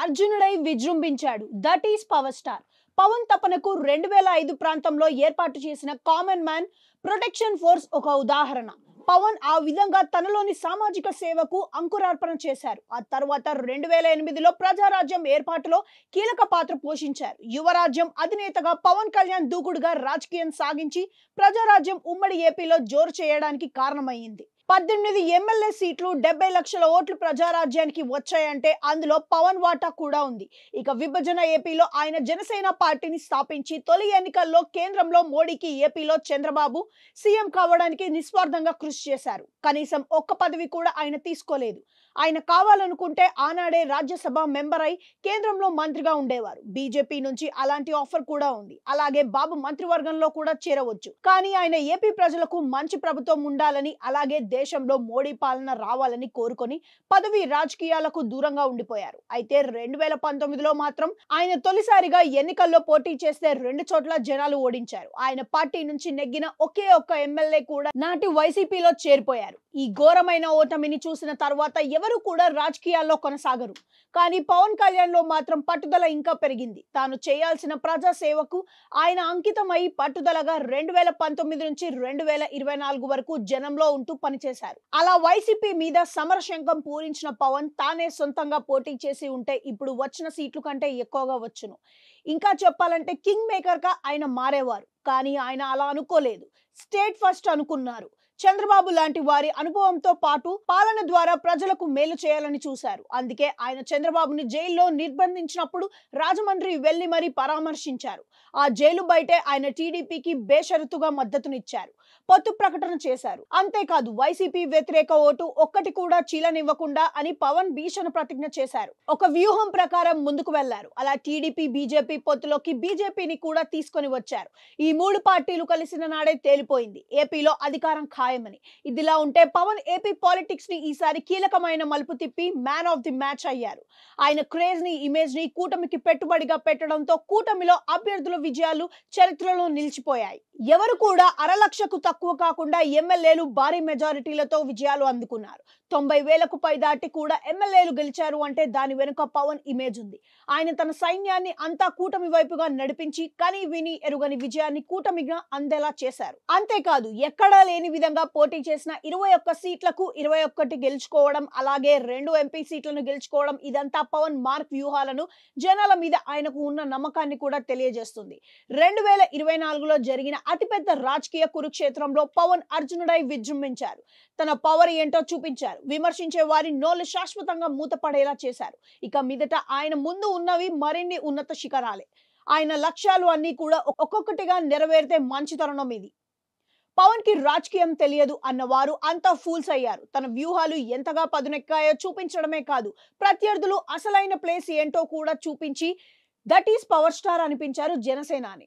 అర్జునుడై విజృంభించాడు. That is power star. Pavan తపనకు 2005 ప్రాంతంలో ఏర్పాటు చేసిన కామన్ మ్యాన్ ప్రొటెక్షన్ ఫోర్స్ ఒక ఉదాహరణ. పవన్ ఆ విధంగా తనలోని సామాజిక సేవకు అంకురార్పణ చేశారు. ఆ తర్వాత 2008లో ప్రజారాజ్యం ఏర్పాటులో కీలక పాత్ర పోషించారు. యువరాజ్యం అధినేతగా పవన్ కళ్యాణ్ దూకుడుగా రాజకీయం సాగించి ప్రజారాజ్యం ఉమ్మడి ఏపీలో జోరు చేయడానికి కారణమైంది. 18 ఎమ్మెల్యే సీట్లు, 70 లక్షల ఓట్లు ప్రజారాజ్యానికి వచ్చాయంటే అందులో పవన్ వాటా కూడా ఉంది. ఇక విభజన ఏపీలో ఆయన జనసేన పార్టీని స్థాపించి తొలి ఎన్నికల్లో కేంద్రంలో మోడీకి, ఏపీలో చంద్రబాబు సీఎం కావడానికి నిస్వార్థంగా కృషి చేశారు. కనీసం ఒక్క పదవి కూడా ఆయన తీసుకోలేదు. ఆయన కావాలనుకుంటే ఆనాడే రాజ్యసభ మెంబర్ అయి కేంద్రంలో మంత్రిగా ఉండేవారు. బీజేపీ నుంచి అలాంటి ఆఫర్ కూడా ఉంది. అలాగే బాబు మంత్రివర్గంలో కూడా చేరవచ్చు. కానీ ఆయన ఏపీ ప్రజలకు మంచి ప్రభుత్వం ఉండాలని, అలాగే దేశంలో మోడీ పాలన రావాలని కోరుకొని పదవి రాజకీయాలకు దూరంగా ఉండిపోయారు. అయితే 2019లో మాత్రం ఆయన తొలిసారిగా ఎన్నికల్లో పోటీ చేస్తే 2 చోట్ల జనాలు ఓడించారు. ఆయన పార్టీ నుంచి నెగ్గిన ఒకే ఒక్క ఎమ్మెల్యే కూడా నాటి వైసీపీలో చేరిపోయారు. ఈ ఘోరమైన ఓటమిని చూసిన తర్వాత ఎవరు కూడా రాజకీయాల్లో కొనసాగరు. కానీ పవన్ కళ్యాణ్ లో మాత్రం పట్టుదల ఇంకా పెరిగింది. తాను చేయాల్సిన ప్రజా సేవకు ఆయన అంకితమై పట్టుదలగా 2019 నుంచి 2024 వరకు జనంలో ఉంటూ పనిచేశారు. అలా వైసీపీ మీద సమరశంఖం పూరించిన పవన్ తానే సొంతంగా పోటీ చేసి ఉంటే ఇప్పుడు వచ్చిన సీట్ల కంటే ఎక్కువగా వచ్చును. ఇంకా చెప్పాలంటే కింగ్ మేకర్ గా ఆయన మారేవారు. కానీ ఆయన అలా అనుకోలేదు. స్టేట్ ఫస్ట్ అనుకున్నారు. చంద్రబాబు లాంటి వారి అనుభవంతో పాటు పాలన ద్వారా ప్రజలకు మేలు చేయాలని చూశారు. అందుకే ఆయన చంద్రబాబుని జైల్లో నిర్బంధించినప్పుడు రాజమండ్రి వెళ్లి మరీ పరామర్శించారు. ఆ జైలు బయటే ఆయన టీడీపీకి బేషరతుగా మద్దతునిచ్చారు. పొత్తు ప్రకటన చేశారు. అంతేకాదు వైసీపీ వ్యతిరేక ఓటు ఒక్కటి కూడా చీలనివ్వకుండా అని పవన్ భీషణ ప్రతిజ్ఞ చేశారు. ఒక వ్యూహం ప్రకారం ముందుకు వెళ్లారు. అలా టీడీపీ బీజేపీ పొత్తులోకి బీజేపీని కూడా తీసుకొని వచ్చారు. ఈ 3 పార్టీలు కలిసిన నాడే తేలిపోయింది ఏపీలో అధికారం ఖాయమని. ఇదిలా ఉంటే పవన్ ఏపీ పాలిటిక్స్ ని ఈసారి కీలకమైన మలుపు తిప్పి మ్యాన్ ఆఫ్ ది మ్యాచ్ అయ్యారు. ఆయన క్రేజ్ ని, ఇమేజ్ ని కూటమికి పెట్టుబడిగా పెట్టడంతో కూటమిలో అభ్యర్థుల విజయాలు చరిత్రలో నిలిచిపోయాయి. ఎవరు కూడా 1,00,000కు తక్కువ కాకుండా ఎమ్మెల్యేలు భారీ మెజారిటీలతో విజయాలు అందుకున్నారు. 90,000కు పై దాటి కూడా ఎమ్మెల్యేలు గెలిచారు అంటే దాని వెనుక పవన్ ఇమేజ్ ఉంది. ఆయన తన సైన్యాన్ని అంతా కూటమి వైపుగా నడిపించి కని విని ఎరుగని విజయాన్ని కూటమిగా అందేలా చేశారు. అంతేకాదు ఎక్కడా లేని విధంగా పోటీ చేసిన 21 సీట్లకు 21 గెలుచుకోవడం, అలాగే 2 ఎంపీ సీట్లను గెలుచుకోవడం ఇదంతా పవన్ మార్క్ వ్యూహాలను, జనాల మీద ఆయనకు ఉన్న నమ్మకాన్ని కూడా తెలియజేస్తుంది. 2024లో జరిగిన అతిపెద్ద రాజకీయ కురుక్షేత్రంలో పవన్ అర్జునుడై విజృంభించారు. తన పవర్ ఏంటో చూపించారు. విమర్శించే వారి నోళ్లు శాశ్వతంగా మూతపడేలా చేశారు. ఇక మీదట ఆయన ముందు ఉన్నవి మరిన్ని ఉన్నత శిఖరాలే. ఆయన లక్ష్యాలు అన్ని కూడా ఒక్కొక్కటిగా నెరవేరితే మంచి తరుణం ఇది. పవన్ కి రాజకీయం తెలియదు అన్నవారు అంతా ఫూల్స్ అయ్యారు. తన వ్యూహాలు ఎంతగా పదునెక్కాయో చూపించడమే కాదు, ప్రత్యర్థులు అసలైన ప్లేస్ ఏంటో కూడా చూపించి దట్ ఈస్ పవర్ స్టార్ అనిపించారు జనసేనాని.